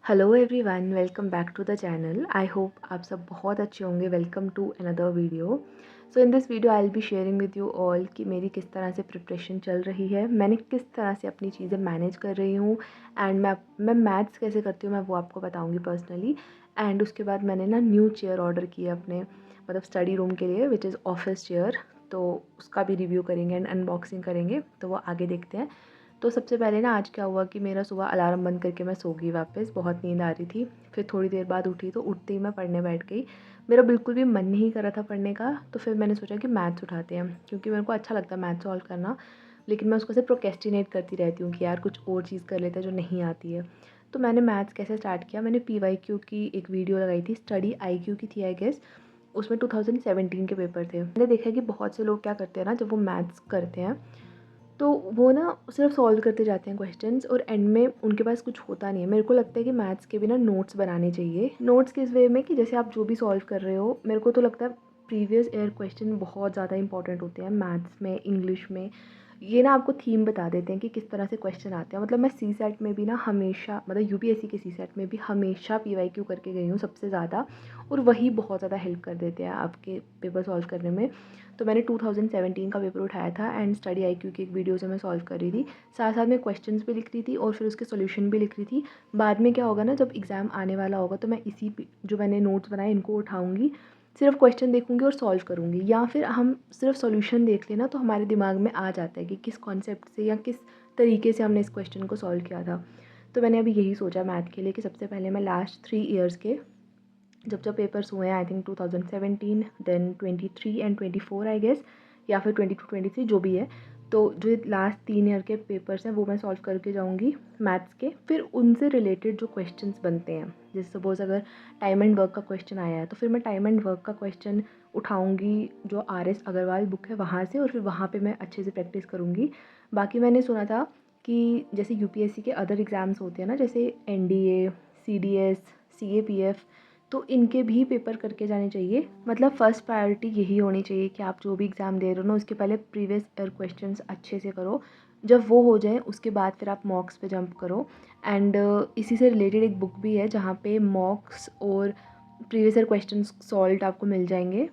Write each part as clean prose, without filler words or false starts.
Hello everyone, welcome back to the channel. I hope आप सब बहुत अच्छे होंगे। Welcome to another video. So in this video I will be sharing with you all कि मेरी किस तरह से प्रिपरेशन चल रही है, मैंने किस तरह से अपनी चीज़ें मैनेज कर रही हूँ एंड मैं मैथ्स कैसे करती हूँ मैं वो आपको बताऊँगी पर्सनली। एंड उसके बाद मैंने ना न्यू चेयर ऑर्डर की है अपने मतलब स्टडी रूम के लिए, विच इज़ ऑफिस चेयर। तो उसका भी रिव्यू करेंगे एंड अनबॉक्सिंग करेंगे, तो वो आगे देखते हैं। तो सबसे पहले ना आज क्या हुआ कि मेरा सुबह अलार्म बंद करके मैं सो गई वापस, बहुत नींद आ रही थी। फिर थोड़ी देर बाद उठी तो उठते ही मैं पढ़ने बैठ गई। मेरा बिल्कुल भी मन नहीं कर रहा था पढ़ने का, तो फिर मैंने सोचा कि मैथ्स उठाते हैं क्योंकि मेरे को अच्छा लगता है मैथ्स सॉल्व करना। लेकिन मैं उसको से प्रोकेस्टिनेट करती रहती हूँ कि यार कुछ और चीज़ कर लेते हैं जो नहीं आती है। तो मैंने मैथ्स कैसे स्टार्ट किया, मैंने PYQ की एक वीडियो लगाई थी, स्टडी IQ की थी आई गेस। उसमें 2017 के पेपर थे। मैंने देखा कि बहुत से लोग क्या करते हैं ना, जब वो मैथ्स करते हैं तो वो ना सिर्फ सॉल्व करते जाते हैं क्वेश्चंस और एंड में उनके पास कुछ होता नहीं है। मेरे को लगता है कि मैथ्स के भी ना नोट्स बनाने चाहिए। नोट्स किस वे में कि जैसे आप जो भी सॉल्व कर रहे हो, मेरे को तो लगता है प्रीवियस ईयर क्वेश्चन बहुत ज़्यादा इंपॉर्टेंट होते हैं मैथ्स में, इंग्लिश में। ये ना आपको थीम बता देते हैं कि किस तरह से क्वेश्चन आते हैं। मतलब मैं CSET में भी ना हमेशा, मतलब UPSC के CSET में भी हमेशा PYQ करके गई हूँ सबसे ज़्यादा, और वही बहुत ज़्यादा हेल्प कर देते हैं आपके पेपर सॉल्व करने में। तो मैंने 2017 का पेपर उठाया था एंड स्टडी IQ की एक वीडियो से मैं सॉल्व कर रही थी, साथ साथ में क्वेश्चंस भी लिख रही थी और फिर उसके सॉल्यूशन भी लिख रही थी। बाद में क्या होगा ना, जब एग्ज़ाम आने वाला होगा तो मैं जो मैंने नोट्स बनाए इनको उठाऊंगी, सिर्फ क्वेश्चन देखूंगी और सॉल्व करूंगी। या फिर हम सिर्फ सॉल्यूशन देख लेना तो हमारे दिमाग में आ जाता है कि किस कॉन्सेप्ट से या किस तरीके से हमने इस क्वेश्चन को सॉल्व किया था। तो मैंने अभी यही सोचा मैथ के लिए कि सबसे पहले मैं लास्ट 3 ईयर्स के जब जब पेपर्स हुए हैं, I think 2017, then 23 and 24 I guess, या फिर 22 23 जो भी है, तो जो लास्ट 3 ईयर के पेपर्स हैं वो मैं सॉल्व करके जाऊंगी मैथ्स के। फिर उनसे रिलेटेड जो क्वेश्चंस बनते हैं, जैसे सपोज अगर टाइम एंड वर्क का क्वेश्चन आया है तो फिर मैं टाइम एंड वर्क का क्वेश्चन उठाऊंगी जो RS अग्रवाल बुक है वहाँ से, और फिर वहाँ पे मैं अच्छे से प्रैक्टिस करूँगी। बाकी मैंने सुना था कि जैसे UPSC के अदर एग्ज़ाम्स होते हैं ना, जैसे NDA, CDS, CAPF, तो इनके भी पेपर करके जाने चाहिए। मतलब फ़र्स्ट प्रायोरिटी यही होनी चाहिए कि आप जो भी एग्ज़ाम दे रहे हो ना, उसके पहले प्रीवियस ईयर क्वेश्चंस अच्छे से करो। जब वो हो जाए उसके बाद फिर आप मॉक्स पे जंप करो। एंड इसी से रिलेटेड एक बुक भी है जहाँ पे मॉक्स और प्रीवियस ईयर क्वेश्चंस सॉल्व आपको मिल जाएंगे।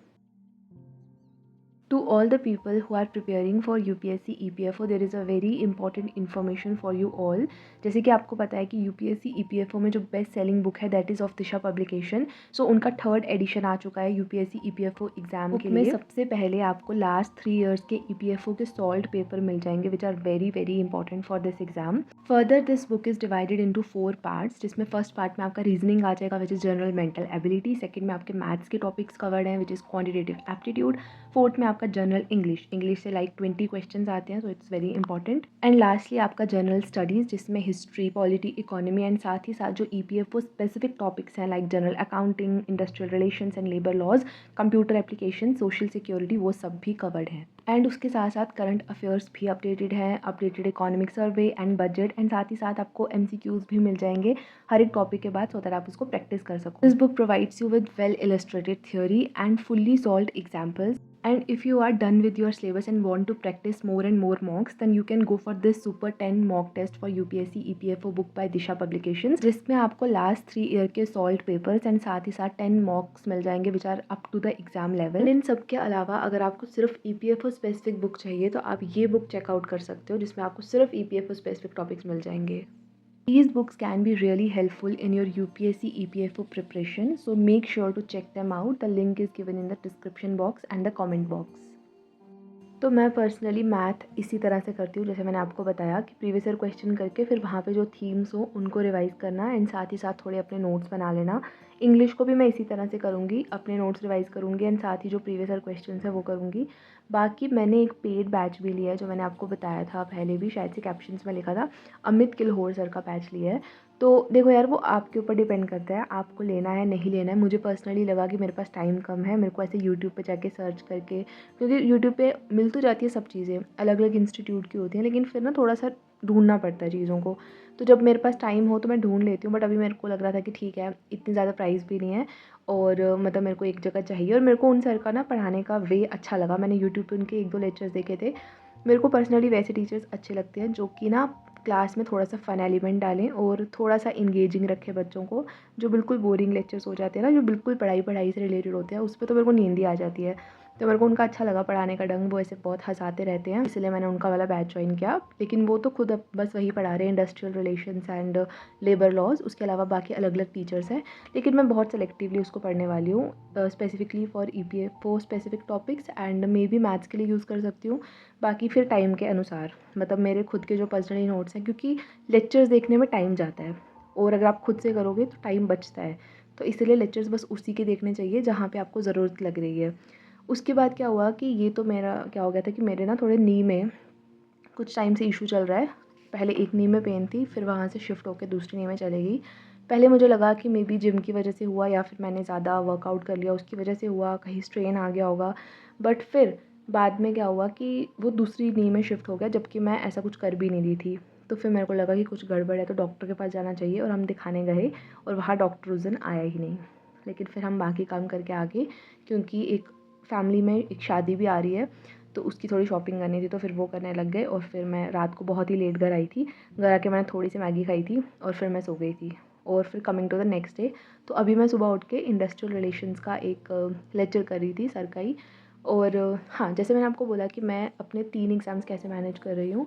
To all the people who are preparing for UPSC EPFO, there is a very important information for you all। जैसे कि आपको पता है कि UPSC EPFO में जो बेस्ट सेलिंग बुक है that is of Disha publication. So उनका 3rd एडिशन आ चुका है UPSC EPFO एग्जाम के लिए। सबसे पहले आपको लास्ट 3 ईयर्स के EPFO के सॉल्व पेपर मिल जाएंगे which are very very important for this exam. Further this book is divided into 4 parts, जिसमें फर्स्ट पार्ट में आपका रीजनिंग आ जाएगा which is general mental ability. Second में आपके मैथ्स के टॉपिक्स कवर्ड हैं which is quantitative aptitude. Fourth में आपका जनरल इंग्लिश से लाइक 20 क्वेश्चंस आते हैं, so it's very important. And lastly आपका जनरल स्टडीज़, जिसमें हिस्ट्री, पॉलिटी, इकोनॉमी एंड साथ ही साथ जो EPFO स्पेसिफिक टॉपिक्स हैं like general accounting, industrial relations and labour laws, computer application, social security, वो सब भी कवर्ड हैं। एंड उसके साथ साथ करंट अफेयर्स भी अपडेटेड है, updated economic survey and budget, and साथ ही साथ आपको MCQs भी मिल जाएंगे हर एक टॉपिक के बाद, सो दैट आप उसको प्रैक्टिस कर सको। This book provides you with well illustrated theory and fully solved examples. And if you are done with your syllabus and want to practice more and more mocks, then you can go for this Super 10 mock test for UPSC EPFO book by Disha Publications, जिसमें आपको last 3 year के solve papers and साथ ही साथ 10 mocks मिल जाएंगे which are up to the exam level. इन सब के अलावा अगर आपको सिर्फ EPFO स्पेसिफिक बुक चाहिए तो आप ये बुक चेकआउट कर सकते हो, जिसमें आपको सिर्फ EPFO स्पेसिफिक टॉपिक्स मिल जाएंगे। These books can be really helpful in your UPSC EPFO preparation, so make sure to check them out. The link is given in the description box and the comment box. तो मैं personally math इसी तरह से करती हूँ, जैसे मैंने आपको बताया कि प्रीवियस ईयर क्वेश्चन करके फिर वहाँ पे जो थीम्स हो उनको रिवाइज़ करना एंड साथ ही साथ थोड़े अपने नोट्स बना लेना। इंग्लिश को भी मैं इसी तरह से करूँगी, अपने नोट्स रिवाइज़ करूँगी एंड साथ ही जो प्रीवियस ईयर क्वेश्चन है वो करूँगी। बाकी मैंने एक पेड बैच भी लिया है जो मैंने आपको बताया था पहले भी, शायद से कैप्शंस में लिखा था, अमित किल्होर सर का बैच लिया है। तो देखो यार, वो आपके ऊपर डिपेंड करता है आपको लेना है नहीं लेना है। मुझे पर्सनली लगा कि मेरे पास टाइम कम है, मेरे को ऐसे यूट्यूब पे जाके सर्च करके, क्योंकि यूट्यूब पे मिल तो जाती है सब चीज़ें, अलग अलग इंस्टीट्यूट की होती हैं, लेकिन फिर ना थोड़ा सा ढूंढना पड़ता है चीज़ों को। तो जब मेरे पास टाइम हो तो मैं ढूंढ लेती हूँ, बट अभी मेरे को लग रहा था कि ठीक है, इतनी ज़्यादा प्राइस भी नहीं है और मतलब मेरे को एक जगह चाहिए, और मेरे को उन सर का ना पढ़ाने का वे अच्छा लगा। मैंने यूट्यूब पे उनके 1-2 लेक्चर्स देखे थे। मेरे को पर्सनली वैसे टीचर्स अच्छे लगते हैं जो कि ना क्लास में थोड़ा सा फ़न एलिमेंट डालें और थोड़ा सा इंगेजिंग रखें बच्चों को। जो बिल्कुल बोरिंग लेक्चर्स हो जाते हैं ना, जो बिल्कुल पढ़ाई से रिलेटेड होते हैं, उस पे तो मेरे को नींद ही आ जाती है। तो मेरे को उनका अच्छा लगा पढ़ाने का ढंग, वो ऐसे बहुत हँसाते रहते हैं, इसलिए मैंने उनका वाला बैच ज्वाइन किया। लेकिन वो तो खुद अब बस वही पढ़ा रहे हैं, industrial relations and labour laws. उसके अलावा बाकी अलग अलग टीचर्स हैं, लेकिन मैं बहुत सेलेक्टिवली उसको पढ़ने वाली हूँ, specifically for EPF, for specific topics, and may be maths के लिए यूज़ कर सकती हूँ। बाकी फिर टाइम के अनुसार, मतलब मेरे खुद के जो पर्सनली नोट्स हैं, क्योंकि लेक्चर्स देखने में टाइम जाता है और अगर आप खुद से करोगे तो टाइम बचता है। तो इसलिए लेक्चर्स बस उसी के देखने चाहिए जहाँ पे आपको ज़रूरत लग रही है। उसके बाद क्या हुआ कि ये तो मेरा क्या हो गया था कि मेरे ना थोड़े नी में कुछ टाइम से इशू चल रहा है। पहले एक नी में पेन थी, फिर वहाँ से शिफ्ट होकर दूसरी नी में चली गई। पहले मुझे लगा कि मे बी जिम की वजह से हुआ या फिर मैंने ज़्यादा वर्कआउट कर लिया उसकी वजह से हुआ, कहीं स्ट्रेन आ गया होगा। बट फिर बाद में क्या हुआ कि वो दूसरी नी में शिफ्ट हो गया, जबकि मैं ऐसा कुछ कर भी नहीं रही थी। तो फिर मेरे को लगा कि कुछ गड़बड़ है, तो डॉक्टर के पास जाना चाहिए, और हम दिखाने गए और वहाँ डॉक्टर उस दिन आया ही नहीं। लेकिन फिर हम बाकी काम करके आ गए, क्योंकि एक फैमिली में एक शादी भी आ रही है, तो उसकी थोड़ी शॉपिंग करनी थी, तो फिर वो करने लग गए। और फिर मैं रात को बहुत ही लेट घर आई थी। घर आके मैंने थोड़ी सी मैगी खाई थी और फिर मैं सो गई थी। और फिर coming to the next day, तो अभी मैं सुबह उठ के इंडस्ट्रियल रिलेशंस का एक लेक्चर कर रही थी सर का ही। और हाँ, जैसे मैंने आपको बोला कि मैं अपने 3 एग्ज़ाम्स कैसे मैनेज कर रही हूँ,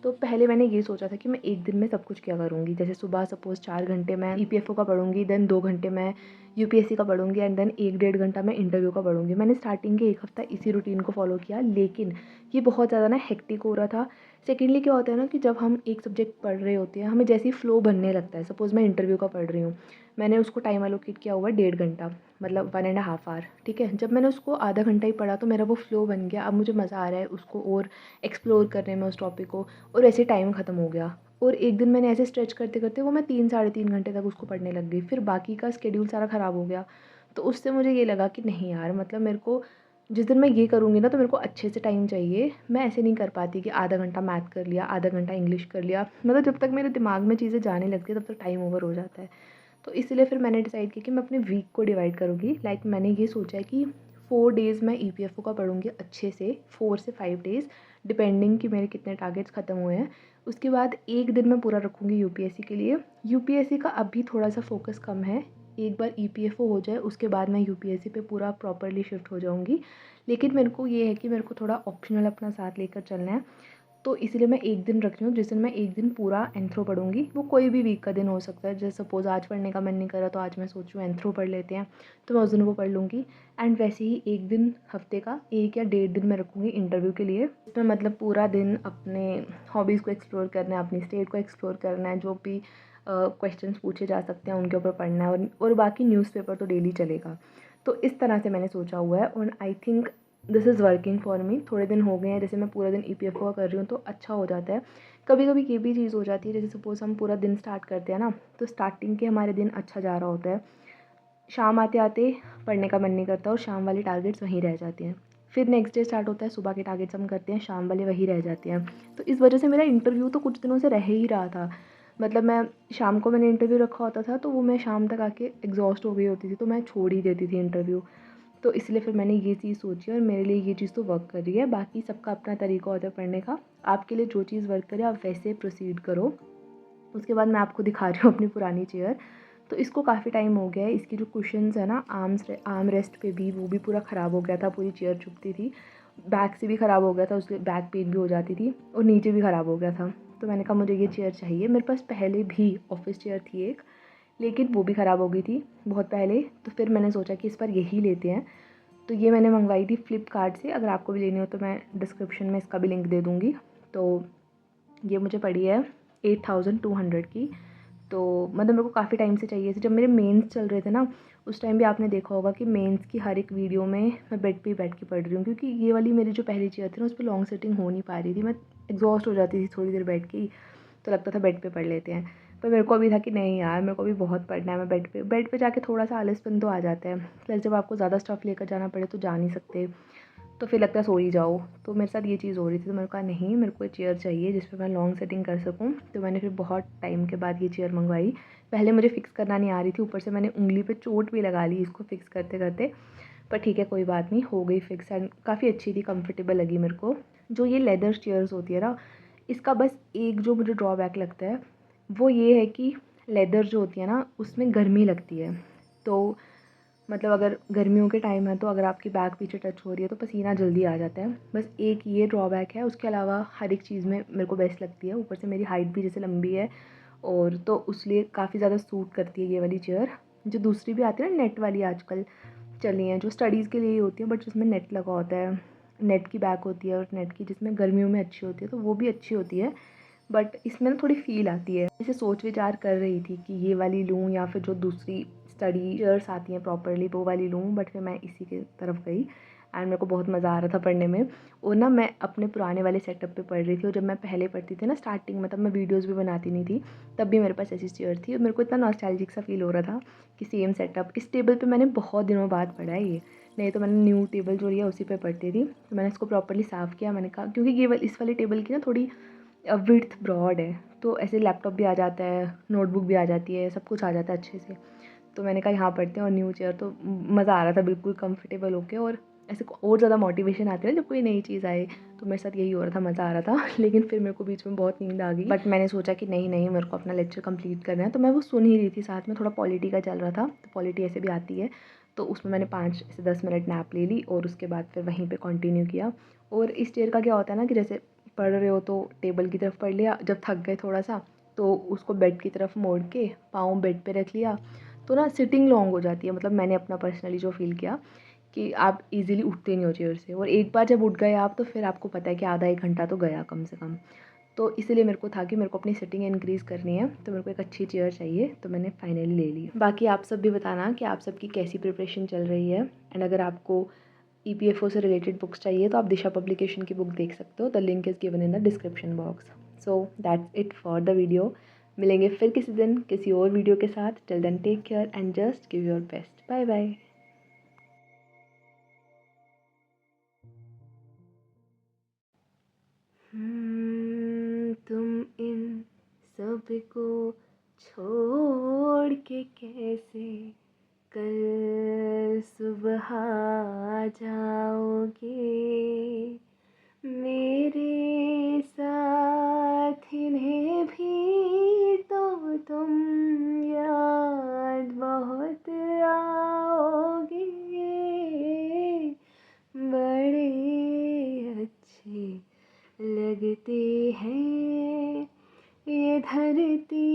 तो पहले मैंने ये सोचा था कि मैं एक दिन में सब कुछ क्या करूँगी। जैसे सुबह सपोज़ 4 घंटे मैं EPFO का पढ़ूँगी, देन 2 घंटे मैं UPSC का पढ़ूँगी, एंड देन 1 डेढ़ घंटा मैं इंटरव्यू का पढ़ूँगी। मैंने स्टार्टिंग के 1 हफ़्ता इसी रूटीन को फॉलो किया, लेकिन ये बहुत ज़्यादा ना हेक्टिक हो रहा था। सेकेंडली क्या होता है ना कि जब हम एक सब्जेक्ट पढ़ रहे होते हैं, हमें जैसे ही फ्लो बनने लगता है, सपोज़ मैं इंटरव्यू का पढ़ रही हूँ, मैंने उसको टाइम एलोकेट किया हुआ है 1.5 घंटा, मतलब 1.5 आवर, ठीक है। जब मैंने उसको आधा घंटा ही पढ़ा तो मेरा वो फ्लो बन गया। अब मुझे मज़ा आ रहा है उसको और एक्सप्लोर करने में उस टॉपिक को, और ऐसे टाइम ख़त्म हो गया। और एक दिन मैंने ऐसे स्ट्रेच करते करते वो मैं 3 साढ़े 3 घंटे तक उसको पढ़ने लग गई। फिर बाकी का स्केड्यूल सारा ख़राब हो गया। तो उससे मुझे ये लगा कि नहीं यार, मतलब मेरे को जिस दिन मैं ये करूँगी ना, तो मेरे को अच्छे से टाइम चाहिए। मैं ऐसे नहीं कर पाती कि आधा घंटा मैथ कर लिया, आधा घंटा इंग्लिश कर लिया, मतलब जब तक मेरे दिमाग में चीज़ें जाने लगती है तब तक टाइम ओवर हो जाता है। तो इसलिए फिर मैंने डिसाइड किया कि मैं अपने वीक को डिवाइड करूँगी। लाइक मैंने ये सोचा है कि 4 डेज़ मैं EPFO का पढ़ूँगी अच्छे से, 4 से 5 डेज़, डिपेंडिंग कि मेरे कितने टारगेट्स ख़त्म हुए हैं। उसके बाद एक दिन मैं पूरा रखूँगी UPSC के लिए। UPSC का अभी थोड़ा सा फोकस कम है। एक बार EPFO हो जाए उसके बाद मैं UPSC पे पूरा प्रॉपर्ली शिफ्ट हो जाऊँगी। लेकिन मेरे को ये है कि मेरे को थोड़ा ऑप्शनल अपना साथ लेकर चलना है। तो इसीलिए मैं एक दिन रख रही हूँ जिस दिन मैं एक दिन पूरा एंथ्रो पढ़ूँगी। वो कोई भी वीक का दिन हो सकता है। जैसे सपोज़ आज पढ़ने का मन नहीं कर रहा, तो आज मैं सोच रही हूँ एंथ्रो पढ़ लेते हैं, तो मैं उस दिन वो पढ़ लूँगी। एंड वैसे ही एक दिन हफ्ते का 1 या 1.5 दिन मैं रखूँगी इंटरव्यू के लिए। इसमें मतलब पूरा दिन अपने हॉबीज़ को एक्सप्लोर करना है, अपनी स्टेट को एक्सप्लोर करना है, जो भी क्वेश्चंस पूछे जा सकते हैं उनके ऊपर पढ़ना है, और बाकी न्यूज़पेपर तो डेली चलेगा। तो इस तरह से मैंने सोचा हुआ है, और I think this is working for me. थोड़े दिन हो गए हैं जैसे मैं पूरा दिन EPFO का कर रही हूँ, तो अच्छा हो जाता है। कभी कभी ये भी चीज़ हो जाती है, जैसे सपोज़ हम पूरा दिन स्टार्ट करते हैं ना, तो स्टार्टिंग के हमारे दिन अच्छा जा रहा होता है, शाम आते आते पढ़ने का मन नहीं करता और शाम वाले टारगेट्स वहीं रह जाते हैं। फिर नेक्स्ट डे स्टार्ट होता है, सुबह के टारगेट्स हम करते हैं, शाम वाले वहीं रह जाते हैं। तो इस वजह से मेरा इंटरव्यू तो कुछ दिनों से रह ही रहा था। मतलब मैं शाम को मैंने इंटरव्यू रखा होता था, तो वो मैं शाम तक आके एग्जॉस्ट हो गई होती थी, तो मैं छोड़ ही देती थी इंटरव्यू। तो इसलिए फिर मैंने ये चीज़ सोची और मेरे लिए ये चीज़ तो वर्क कर रही है। बाकी सबका अपना तरीका होता है पढ़ने का। आपके लिए जो चीज़ वर्क करे आप वैसे प्रोसीड करो। उसके बाद मैं आपको दिखा रही हूँ अपनी पुरानी चेयर। तो इसको काफ़ी टाइम हो गया है। इसकी जो कुशन्स है ना, आर्म रेस्ट पे भी, वो भी पूरा ख़राब हो गया था, पूरी चेयर चुभती थी। बैक से भी ख़राब हो गया था, उसके बैक पेन भी हो जाती थी, और नीचे भी ख़राब हो गया था। तो मैंने कहा मुझे ये चेयर चाहिए। मेरे पास पहले भी ऑफिस चेयर थी एक, लेकिन वो भी ख़राब हो गई थी बहुत पहले। तो फिर मैंने सोचा कि इस बार यही लेते हैं। तो ये मैंने मंगवाई थी फ्लिपकार्ट से। अगर आपको भी लेनी हो तो मैं डिस्क्रिप्शन में इसका भी लिंक दे दूँगी। तो ये मुझे पड़ी है 8200 की। तो मतलब मेरे को काफ़ी टाइम से चाहिए थी। जब मेरे मेंस चल रहे थे ना, उस टाइम भी आपने देखा होगा कि मेंस की हर एक वीडियो में मैं बेड पे ही बैठ के पढ़ रही हूँ, क्योंकि ये वाली मेरी जो पहली चेयर थी ना, उस पर लॉन्ग सिटिंग हो नहीं पा रही थी। मैं एग्जॉस्ट हो जाती थी थोड़ी देर बैठ के ही, तो लगता था बेड पे पढ़ लेते हैं। पर मेरे को अभी था कि नहीं यार, मेरे को भी बहुत पढ़ना है। मैं बेड पे जाके थोड़ा सा आलसपन तो आ जाता है, प्लस जब आपको ज़्यादा स्टफ़ लेकर जाना पड़े तो जा नहीं सकते, तो फिर लगता है सो ही जाओ। तो मेरे साथ ये चीज़ हो रही थी, तो मेरे को कहा नहीं, मेरे को एक चेयर चाहिए जिस पे मैं लॉन्ग सेटिंग कर सकूँ। तो मैंने फिर बहुत टाइम के बाद ये चेयर मंगवाई। पहले मुझे फ़िक्स करना नहीं आ रही थी, ऊपर से मैंने उंगली पे चोट भी लगा ली इसको फ़िक्स करते करते। पर ठीक है, कोई बात नहीं, हो गई फ़िक्स। एंड काफ़ी अच्छी थी, कंफर्टेबल लगी मेरे को। जो ये लेदर चेयर्स होती है ना, इसका बस एक जो मुझे ड्रॉबैक लगता है वो ये है कि लेदर जो होती है ना उसमें गर्मी लगती है। तो मतलब अगर गर्मियों के टाइम है तो अगर आपकी बैक पीछे टच हो रही है तो पसीना जल्दी आ जाता है। बस एक ये ड्रॉबैक है, उसके अलावा हर एक चीज़ में मेरे को बेस्ट लगती है। ऊपर से मेरी हाइट भी जैसे लंबी है और तो उसलिए काफ़ी ज़्यादा सूट करती है ये वाली चेयर। जो दूसरी भी आती है ना नेट वाली आजकल चली हैं, जो स्टडीज़ के लिए ही होती है बट जिसमें नेट लगा होता है, नेट की बैक होती है और नेट की जिसमें गर्मियों में अच्छी होती है, तो वो भी अच्छी होती है। बट इसमें ना थोड़ी फ़ील आती है। जैसे सोच विचार कर रही थी कि ये वाली लूँ या फिर जो दूसरी स्टडी चेयर्स आती हैं प्रॉपरली वो वाली लूँ, बट फिर मैं इसी की तरफ गई एंड मेरे को बहुत मज़ा आ रहा था पढ़ने में। और ना मैं अपने पुराने वाले सेटअप पे पढ़ रही थी और जब मैं पहले पढ़ती थी ना स्टार्टिंग में, तब मैं वीडियोज़ भी बनाती नहीं थी, तब भी मेरे पास ऐसी चेयर थी और मेरे को इतना नॉस्टैल्जिक सा फील हो रहा था कि सेम सेटअप। इस टेबल पे मैंने बहुत दिनों बाद पढ़ा है ये, नहीं तो मैंने न्यू टेबल जो लिया उसी पे पढ़ती थी। तो मैंने इसको प्रॉपरली साफ़ किया, मैंने कहा क्योंकि ये इस वाली टेबल की ना थोड़ी विड्थ ब्रॉड है, तो ऐसे लैपटॉप भी आ जाता है, नोटबुक भी आ जाती है, सब कुछ आ जाता है अच्छे से। तो मैंने कहा यहाँ पढ़ते हैं। और न्यू चेयर तो मज़ा आ रहा था बिल्कुल कंफर्टेबल होके, और ऐसे और ज़्यादा मोटिवेशन आती है ना जब कोई नई चीज़ आए, तो मेरे साथ यही हो रहा था, मज़ा आ रहा था। लेकिन फिर मेरे को बीच में बहुत नींद आ गई, बट मैंने सोचा कि नहीं नहीं मेरे को अपना लेक्चर कंप्लीट करना है, तो मैं वो सुन ही रही थी। साथ में थोड़ा पॉलिटी का चल रहा था, तो पॉलिटी ऐसे भी आती है, तो उसमें मैंने 5 से 10 मिनट नैप ले ली और उसके बाद फिर वहीं पर कंटिन्यू किया। और इस चेयर का क्या होता है ना कि जैसे पढ़ रहे हो तो टेबल की तरफ पढ़ लिया, जब थक गए थोड़ा सा तो उसको बेड की तरफ मोड़ के पाँव बेड पे रख लिया, तो ना सिटिंग लॉन्ग हो जाती है। मतलब मैंने अपना पर्सनली जो फ़ील किया कि आप इजीली उठते नहीं हो चेयर से, और एक बार जब उठ गए आप तो फिर आपको पता है कि आधा 1 घंटा तो गया कम से कम। तो इसीलिए मेरे को था कि मेरे को अपनी सिटिंग इंक्रीज़ करनी है, तो मेरे को एक अच्छी चेयर चाहिए, तो मैंने फाइनली ले ली। बाकी आप सब भी बताना कि आप सबकी कैसी प्रिपरेशन चल रही है, एंड अगर आपको ईपीएफओ से रिलेटेड बुक्स चाहिए तो आप दिशा पब्लिकेशन की बुक देख सकते हो। The link is given in the description box. So that's it for the video. मिलेंगे फिर किसी दिन किसी और वीडियो के साथ। Till then take care and just give your best. Bye bye. तुम इन सब को छोड़ के कैसे कल सुबह आ जाओगे, मेरे साथ इन्हें भी तो तुम याद बहुत आओगे। बड़े अच्छे लगते हैं ये धरती